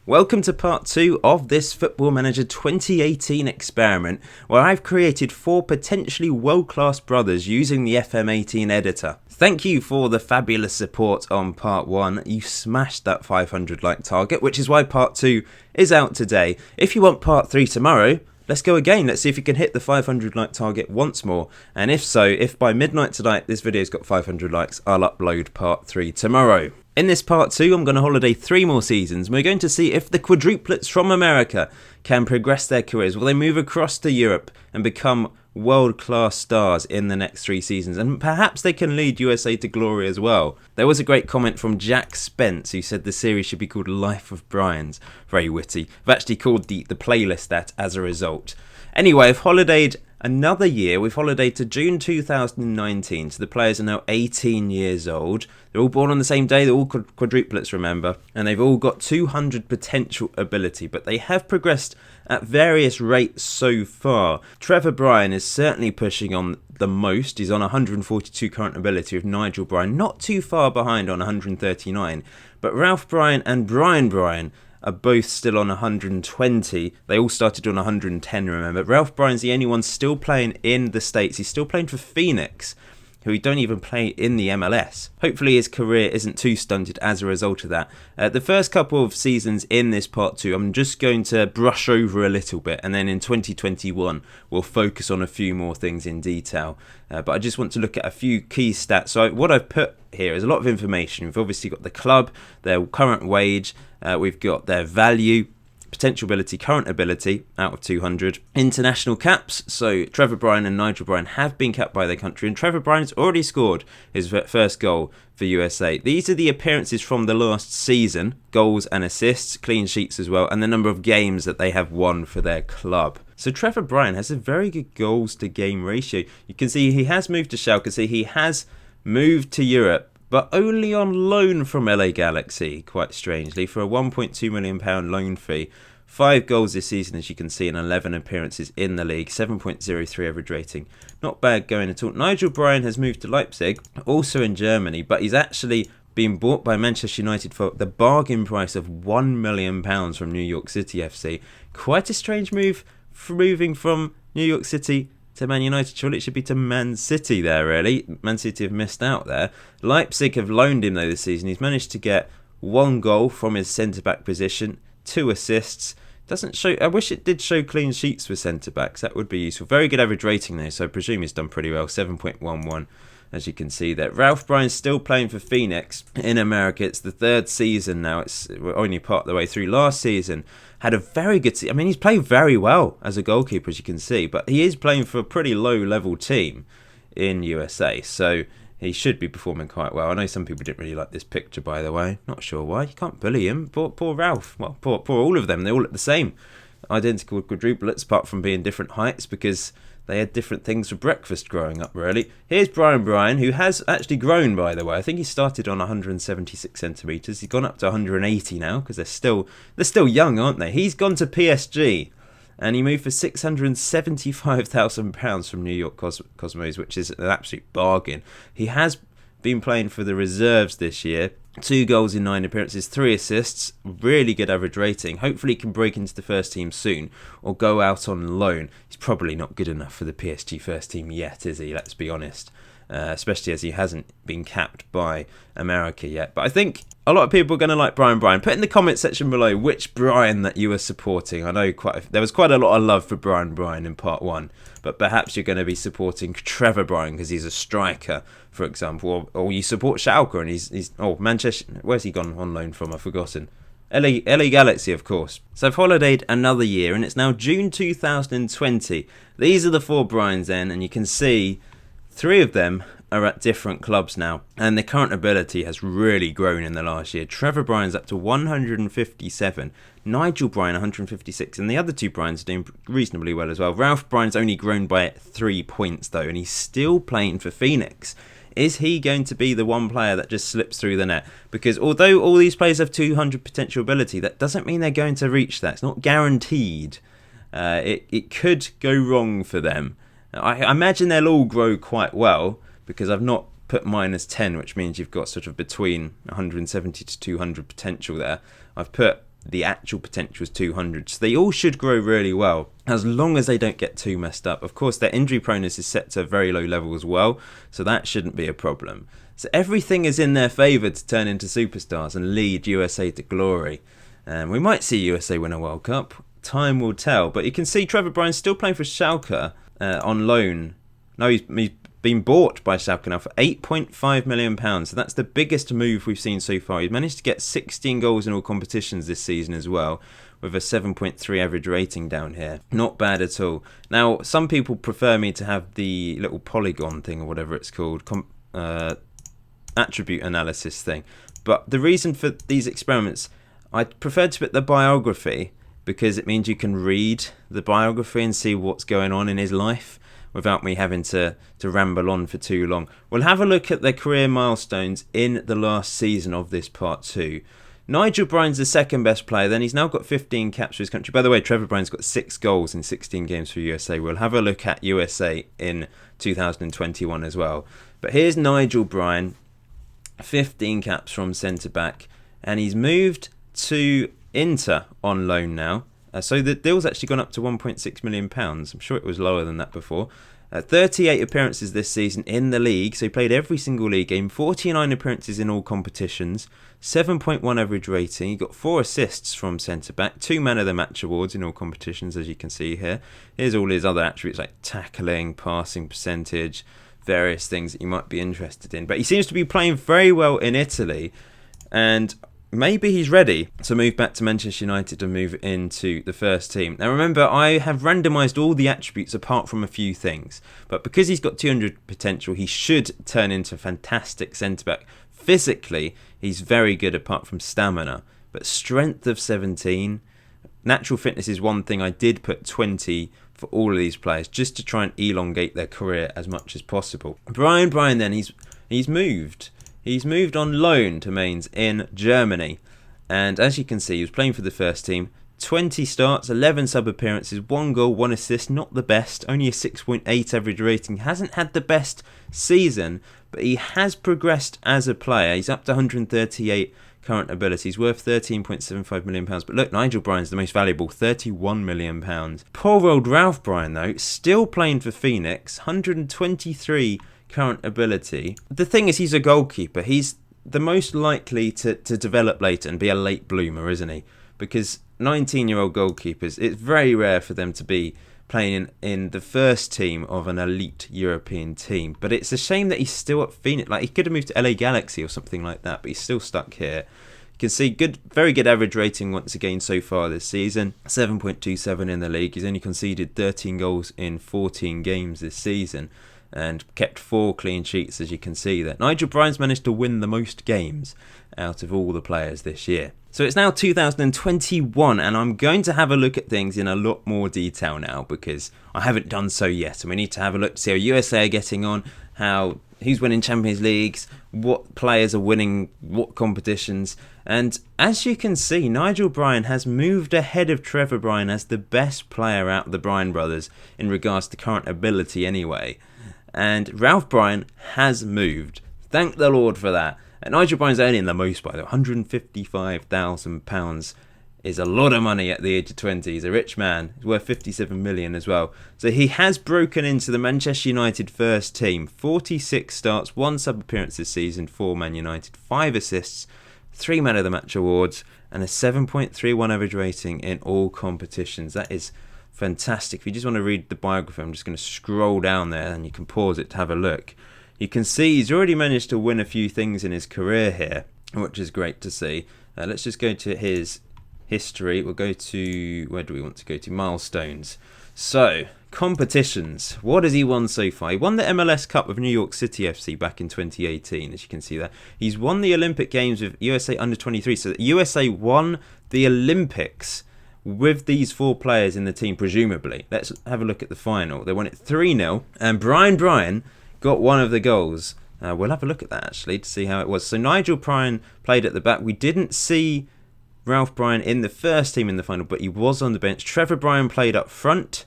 Welcome to part 2 of this Football Manager 2018 experiment where I've created 4 potentially world-class brothers using the FM18 editor. Thank you for the fabulous support on part 1. You smashed that 500 like target, which is why part 2 is out today. If you want part 3 tomorrow, let's go again. Let's see if you can hit the 500 like target once more. And if so, if by midnight tonight this video's got 500 likes, I'll upload part 3 tomorrow. In this part 2, I'm going to holiday 3 more seasons. We're going to see if the quadruplets from America can progress their careers. Will they move across to Europe and become world-class stars in the next 3 seasons? And perhaps they can lead USA to glory as well. There was a great comment from Jack Spence who said the series should be called Life of Brian's. Very witty. I've actually called the playlist that as a result. Anyway, I've holidayed another year. We've holidayed to June 2019, so the players are now 18 years old. They're all born on the same day. They're all quadruplets, remember, and they've all got 200 potential ability, but they have progressed at various rates so far. Trevor Bryan is certainly pushing on the most. He's on 142 current ability, with Nigel Bryan not too far behind on 139, but Ralph Bryan and Brian Bryan are both still on 120. They all started on 110, remember. Ralph Bryan's the only one still playing in the States. He's still playing for Phoenix, who don't even play in the MLS. Hopefully his career isn't too stunted as a result of that. The first couple of seasons in this part 2, I'm just going to brush over a little bit, and then in 2021 we'll focus on a few more things in detail. But I just want to look at a few key stats. So what I've put here is a lot of information. We've obviously got the club, their current wage, we've got their value, potential ability, current ability out of 200, international caps. So Trevor Bryan and Nigel Bryan have been capped by their country, and Trevor Bryan has already scored his first goal for USA. These are the appearances from the last season, goals and assists, clean sheets as well, and the number of games that they have won for their club. So Trevor Bryan has a very good goals to game ratio. You can see he has moved to Schalke, so he has moved to Europe, but only on loan from LA Galaxy, quite strangely, for a £1.2 million loan fee. 5 goals this season, as you can see, and 11 appearances in the league, 7.03 average rating. Not bad going at all. Nigel Bryan has moved to Leipzig, also in Germany, but he's actually been bought by Manchester United for the bargain price of £1 million from New York City FC. Quite a strange move for moving from New York City to Man United. Surely it should be to Man City there, really. Man City have missed out there. Leipzig have loaned him though this season. He's managed to get 1 goal from his centre-back position, 2 assists. Doesn't show. I wish it did show clean sheets for centre-backs. That would be useful. Very good average rating there, so I presume he's done pretty well. 7.11, as you can see there. Ralph Bryan's still playing for Phoenix in America. It's the 3rd season now. We're only part of the way through. Last season had a very good season. I mean, he's played very well as a goalkeeper, as you can see, but he is playing for a pretty low-level team in USA, so he should be performing quite well. I know some people didn't really like this picture, by the way. Not sure why. You can't bully him. Poor Ralph. Well, poor all of them. They all look the same. Identical quadruplets, apart from being different heights, because they had different things for breakfast growing up, really. Here's Brian Bryan, who has actually grown, by the way. I think he started on 176 centimetres. He's gone up to 180 now, because they're still young, aren't they? He's gone to PSG, and he moved for £675,000 from New York Cosmos, which is an absolute bargain. He has been playing for the reserves this year. 2 goals in 9 appearances, 3 assists, really good average rating. Hopefully he can break into the first team soon or go out on loan. He's probably not good enough for the PSG first team yet, is he? Let's be honest. Especially as he hasn't been capped by America yet. But I think a lot of people are going to like Brian Bryan. Put in the comment section below which Brian that you are supporting. I know there was quite a lot of love for Brian Bryan in part 1, but perhaps you're going to be supporting Trevor Bryan because he's a striker, for example, or you support Schalke and he's Manchester. Where's he gone on loan from? I've forgotten. LA Galaxy, of course. So I've holidayed another year, and it's now June 2020. These are the 4 Bryans then, and you can see 3 of them are at different clubs now, and the current ability has really grown in the last year. Trevor Bryan's up to 157, Nigel Bryan 156, and the other 2 Bryans are doing reasonably well as well. Ralph Bryan's only grown by 3 points though, and he's still playing for Phoenix. Is he going to be the one player that just slips through the net? Because although all these players have 200 potential ability, that doesn't mean they're going to reach that. It's not guaranteed. It could go wrong for them. I imagine they'll all grow quite well, because I've not put -10, which means you've got sort of between 170 to 200 potential there. I've put the actual potential is 200. So they all should grow really well, as long as they don't get too messed up. Of course, their injury proneness is set to a very low level as well, so that shouldn't be a problem. So everything is in their favour to turn into superstars and lead USA to glory. We might see USA win a World Cup. Time will tell. But you can see Trevor Bryan's still playing for Schalke on loan. No, he's been bought by Schalke now for £8.5 million. So that's the biggest move we've seen so far. He's managed to get 16 goals in all competitions this season as well, with a 7.3 average rating down here. Not bad at all. Now, some people prefer me to have the little polygon thing, or whatever it's called, attribute analysis thing. But the reason for these experiments, I prefer to put the biography, because it means you can read the biography and see what's going on in his life without me having to ramble on for too long. We'll have a look at their career milestones in the last season of this part 2. Nigel Bryan's the second best player, then he's now got 15 caps for his country. By the way, Trevor Bryan's got 6 goals in 16 games for USA. We'll have a look at USA in 2021 as well. But here's Nigel Bryan, 15 caps from centre-back, and he's moved to Inter on loan now. So the deal's actually gone up to £1.6 million. I'm sure it was lower than that before. 38 appearances this season in the league, so he played every single league game. 49 appearances in all competitions. 7.1 average rating. He got 4 assists from centre-back. 2 man of the match awards in all competitions, as you can see here. Here's all his other attributes like tackling, passing percentage, various things that you might be interested in. But he seems to be playing very well in Italy, and maybe he's ready to move back to Manchester United and move into the first team. Now remember, I have randomised all the attributes apart from a few things. But because he's got 200 potential, he should turn into a fantastic centre-back. Physically, he's very good apart from stamina. But strength of 17, natural fitness is one thing. I did put 20 for all of these players just to try and elongate their career as much as possible. Bryan then, he's moved. He's moved on loan to Mainz in Germany. And as you can see, he was playing for the first team. 20 starts, 11 sub-appearances, 1 goal, 1 assist. Not the best. Only a 6.8 average rating. Hasn't had the best season, but he has progressed as a player. He's up to 138 current abilities, worth £13.75 million. But look, Nigel Bryan's the most valuable, £31 million. Poor old Ralph Bryan, though, still playing for Phoenix, 123 current ability. The thing is, he's a goalkeeper. He's the most likely to develop later and be a late bloomer, isn't he? Because 19-year-old goalkeepers, it's very rare for them to be playing in the first team of an elite European team. But it's a shame that he's still at Phoenix. Like, he could have moved to LA Galaxy or something like that, but he's still stuck here. You can see very good average rating once again so far this season. 7.27 in the league. He's only conceded 13 goals in 14 games this season, and kept 4 clean sheets, as you can see there. Nigel Bryan's managed to win the most games out of all the players this year. So it's now 2021, and I'm going to have a look at things in a lot more detail now, because I haven't done so yet, and we need to have a look to see how USA are getting on, who's winning Champions Leagues, what players are winning what competitions. And as you can see, Nigel Bryan has moved ahead of Trevor Bryan as the best player out of the Bryan brothers in regards to current ability anyway. And Ralph Bryan has moved. Thank the Lord for that. And Nigel Bryan's earning the most, by the way. £155,000 is a lot of money at the age of 20. He's a rich man. He's worth £57 million as well. So he has broken into the Manchester United first team. 46 starts, 1 sub-appearance this season for Man United. 5 assists, 3 man of the match awards, and a 7.31 average rating in all competitions. That is fantastic. If you just want to read the biography, I'm just going to scroll down there and you can pause it to have a look. You can see he's already managed to win a few things in his career here, which is great to see. Let's just go to his history. We'll go to, where do we want to go to? Milestones. So, competitions. What has he won so far? He won the MLS Cup with New York City FC back in 2018, as you can see there. He's won the Olympic Games with USA Under-23. So USA won the Olympics with these 4 players in the team, presumably. Let's have a look at the final. They won it 3-0, and Bryan got one of the goals. We'll have a look at that, actually, to see how it was. So Nigel Bryan played at the back. We didn't see Ralph Bryan in the first team in the final, but he was on the bench. Trevor Bryan played up front.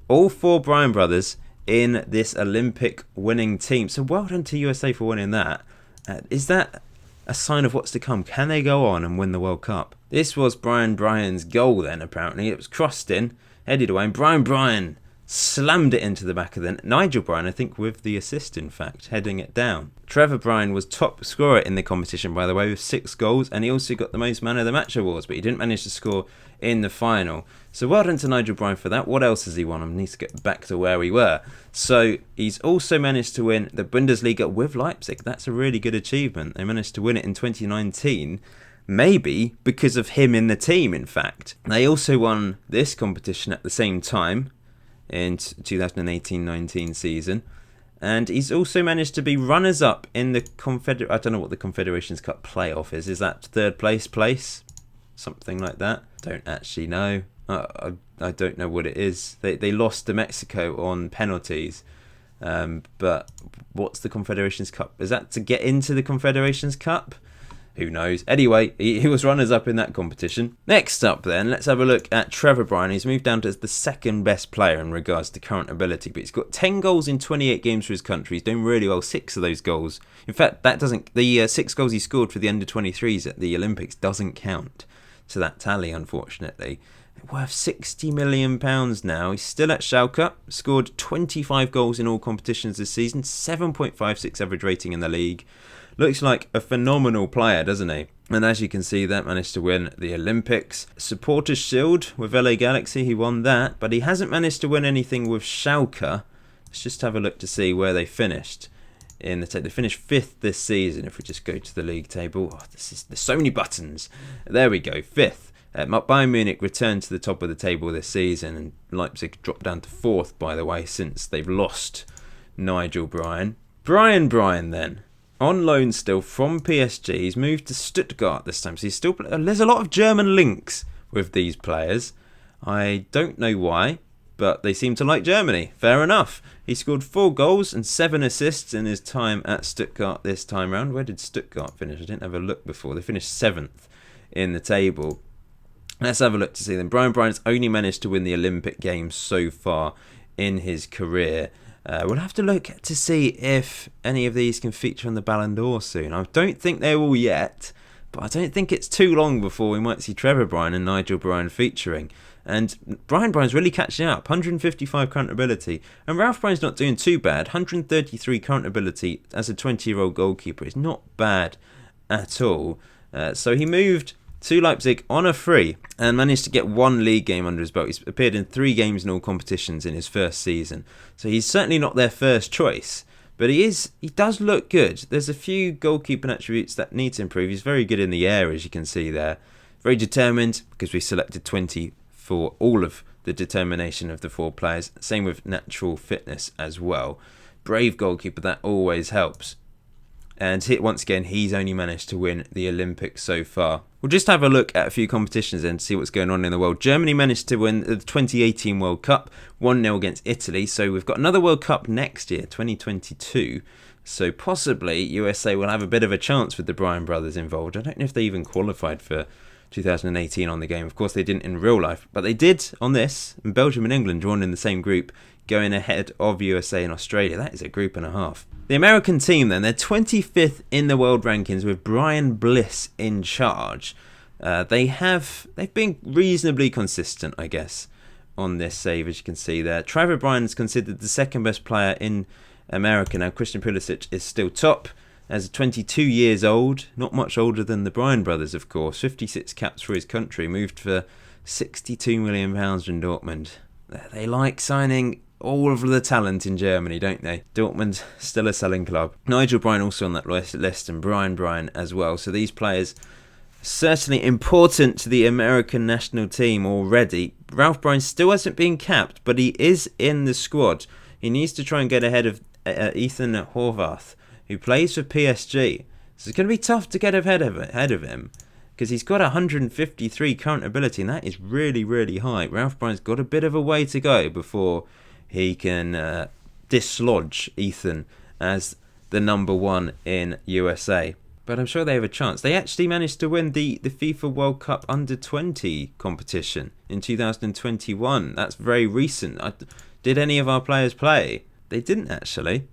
All 4 Bryan brothers in this Olympic winning team. So well done to USA for winning that. Is that a sign of what's to come. Can they go on and win the World Cup? This was Brian Bryan's goal then, apparently. It was crossed in, headed away, and Brian Bryan slammed it into the back of the net. Nigel Bryan, I think, with the assist, in fact, heading it down. Trevor Bryan was top scorer in the competition, by the way, with 6 goals, and he also got the most man of the match awards, but he didn't manage to score in the final. So well done to Nigel Bryan for that. What else has he won? I need to get back to where we were. So he's also managed to win the Bundesliga with Leipzig. That's a really good achievement. They managed to win it in 2019. Maybe because of him in the team, in fact. They also won this competition at the same time in 2018-19 season. And he's also managed to be runners-up in the I don't know what the Confederations Cup playoff is. Is that third place? Something like that? Don't actually know. I don't know what it is. They lost to Mexico on penalties. But what's the Confederations Cup? Is that to get into the Confederations Cup? Who knows? Anyway, he was runners-up in that competition. Next up then, let's have a look at Trevor Bryan. He's moved down to the second best player in regards to current ability, but he's got 10 goals in 28 games for his country. He's doing really well. 6 of those goals. In fact, the 6 goals he scored for the under-23s at the Olympics doesn't count to that tally, unfortunately. Worth £60 million now. He's still at Schalke. Scored 25 goals in all competitions this season. 7.56 average rating in the league. Looks like a phenomenal player, doesn't he? And as you can see, that managed to win the Olympics. Supporters' Shield with LA Galaxy, he won that. But he hasn't managed to win anything with Schalke. Let's just have a look to see where they finished. They finished 5th this season. If we just go to the league table. There's so many buttons. There we go, 5th. Bayern Munich returned to the top of the table this season. And Leipzig dropped down to 4th, by the way, since they've lost Nigel Bryan. Brian Bryan then. On loan still from PSG. He's moved to Stuttgart this time. So there's a lot of German links with these players. I don't know why, but they seem to like Germany. Fair enough. He scored 4 goals and 7 assists in his time at Stuttgart this time round. Where did Stuttgart finish? I didn't have a look before. They finished 7th in the table. Let's have a look to see them. Brian Bryan's only managed to win the Olympic Games so far in his career. We'll have to look to see if any of these can feature on the Ballon d'Or soon. I don't think they will yet, but I don't think it's too long before we might see Trevor Bryan and Nigel Bryan featuring. And Brian Bryan's really catching up. 155 current ability. And Ralph Bryan's not doing too bad. 133 current ability as a 20-year-old goalkeeper is not bad at all. So he moved to Leipzig on a free and managed to get 1 league game under his belt. He's appeared in 3 games in all competitions in his first season. So he's certainly not their first choice. But he does look good. There's a few goalkeeping attributes that need to improve. He's very good in the air, as you can see there. Very determined, because we selected 20 for all of the determination of the 4 players. Same with natural fitness as well. Brave goalkeeper, that always helps. And once again, he's only managed to win the Olympics so far. We'll just have a look at a few competitions and see what's going on in the world. Germany managed to win the 2018 World Cup, 1-0 against Italy. So we've got another World Cup next year, 2022. So possibly USA will have a bit of a chance with the Bryan brothers involved. I don't know if they even qualified for 2018 on the game. Of course, they didn't in real life, but they did on this. And Belgium and England drawn in the same group, going ahead of USA and Australia. That is a group and a half. The American team then, they're 25th in the world rankings with Brian Bliss in charge. They've been reasonably consistent, I guess, on this save, as you can see there. Trevor Bryan is considered the second best player in America. Now, Christian Pulisic is still top as 22 years old, not much older than the Bryan brothers, of course. 56 caps for his country, moved for £62 million from Dortmund. They like signing all of the talent in Germany, don't they? Dortmund, still a selling club. Nigel Bryan also on that list, and Brian Bryan as well. So these players certainly important to the American national team already. Ralph Bryan still hasn't been capped, but he is in the squad. He needs to try and get ahead of Ethan Horvath, who plays for PSG. So it's going to be tough to get ahead of him, because he's got 153 current ability, and that is really, really high. Ralph Bryan's got a bit of a way to go before he can dislodge Ethan as the number 1 in USA. But I'm sure they have a chance. They actually managed to win the FIFA World Cup Under-20 competition in 2021. That's very recent. Did any of our players play? They didn't actually,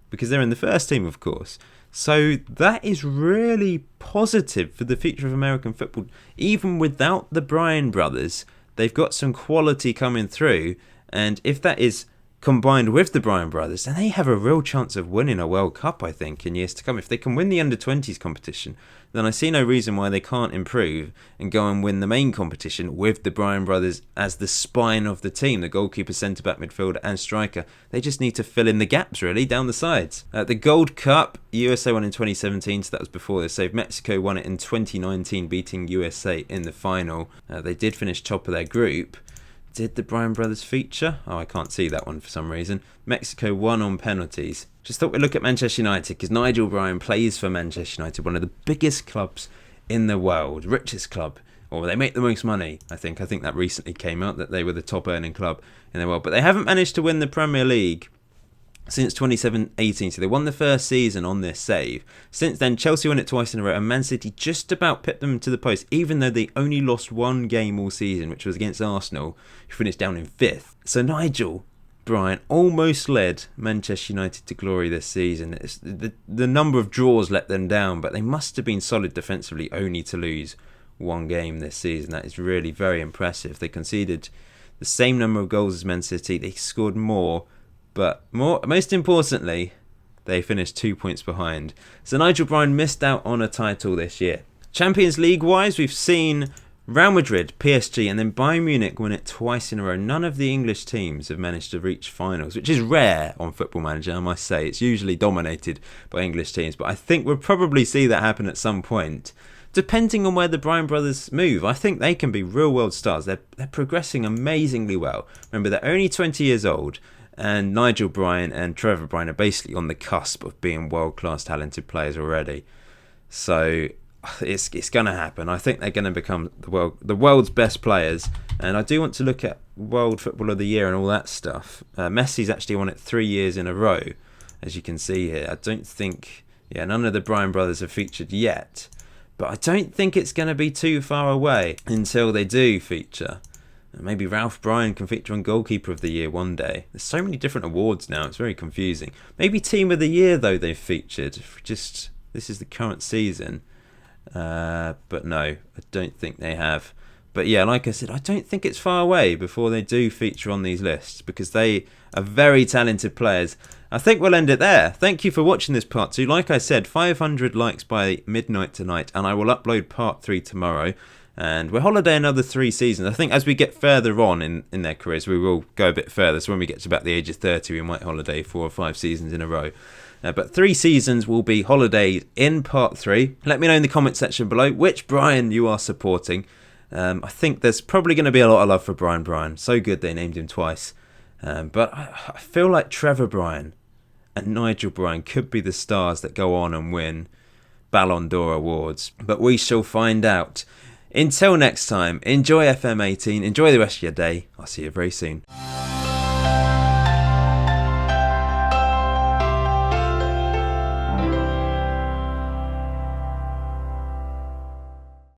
because they're in the first team, of course. So that is really positive for the future of American football. Even without the Bryan brothers, they've got some quality coming through. And if that is combined with the Bryan brothers, then they have a real chance of winning a World Cup, I think, in years to come. If they can win the under-20s competition, then I see no reason why they can't improve and go and win the main competition with the Bryan brothers as the spine of the team, the goalkeeper, centre-back, midfielder and striker. They just need to fill in the gaps, really, down the sides. The Gold Cup, USA won in 2017, so that was before this. So Mexico won it in 2019, beating USA in the final. They did finish top of their group. Did the Bryan brothers feature? Oh, I can't see that one for some reason. Mexico won on penalties. Just thought we'd look at Manchester United because Nigel Bryan plays for Manchester United, one of the biggest clubs in the world, richest club, or they make the most money, I think. I think that recently came out that they were the top earning club in the world. But they haven't managed to win the Premier League since 2017, so they won the first season on this save. Since then, Chelsea won it twice in a row, and Man City just about pipped them to the post, even though they only lost one game all season, which was against Arsenal, who finished down in 5th. So Nigel Bryan almost led Manchester United to glory this season. The number of draws let them down, but they must have been solid defensively only to lose one game this season. That is really very impressive. They conceded the same number of goals as Man City. They scored more. But most importantly, they finished 2 points behind. So Nigel Bryan missed out on a title this year. Champions League-wise, we've seen Real Madrid, PSG, and then Bayern Munich win it twice in a row. None of the English teams have managed to reach finals, which is rare on Football Manager, I must say. It's usually dominated by English teams, but I think we'll probably see that happen at some point. Depending on where the Bryan brothers move, I think they can be real world stars. They're progressing amazingly well. Remember, they're only 20 years old. And Nigel Bryan and Trevor Bryan are basically on the cusp of being world-class talented players already. So it's going to happen. I think they're going to become the world's best players. And I do want to look at World Football of the Year and all that stuff. Messi's actually won it 3 years in a row, as you can see here. I don't think... none of the Bryan brothers have featured yet. But I don't think it's going to be too far away until they do feature. Maybe Ralph Bryan can feature on Goalkeeper of the Year one day. There's so many different awards now, it's very confusing. Maybe Team of the Year, though, they've featured. This is the current season. But no, I don't think they have. But yeah, like I said, I don't think it's far away before they do feature on these lists, because they are very talented players. I think we'll end it there. Thank you for watching this part 2. Like I said, 500 likes by midnight tonight, and I will upload part 3 tomorrow. And we'll holiday another 3 seasons. I think as we get further on in their careers, we will go a bit further. So when we get to about the age of 30, we might holiday 4 or 5 seasons in a row. But 3 seasons will be holidayed in part 3. Let me know in the comment section below which Bryan you are supporting. I think there's probably going to be a lot of love for Bryan. So good they named him twice. But I feel like Trevor Bryan and Nigel Bryan could be the stars that go on and win Ballon d'Or awards. But we shall find out. Until next time, enjoy FM18, enjoy the rest of your day. I'll see you very soon.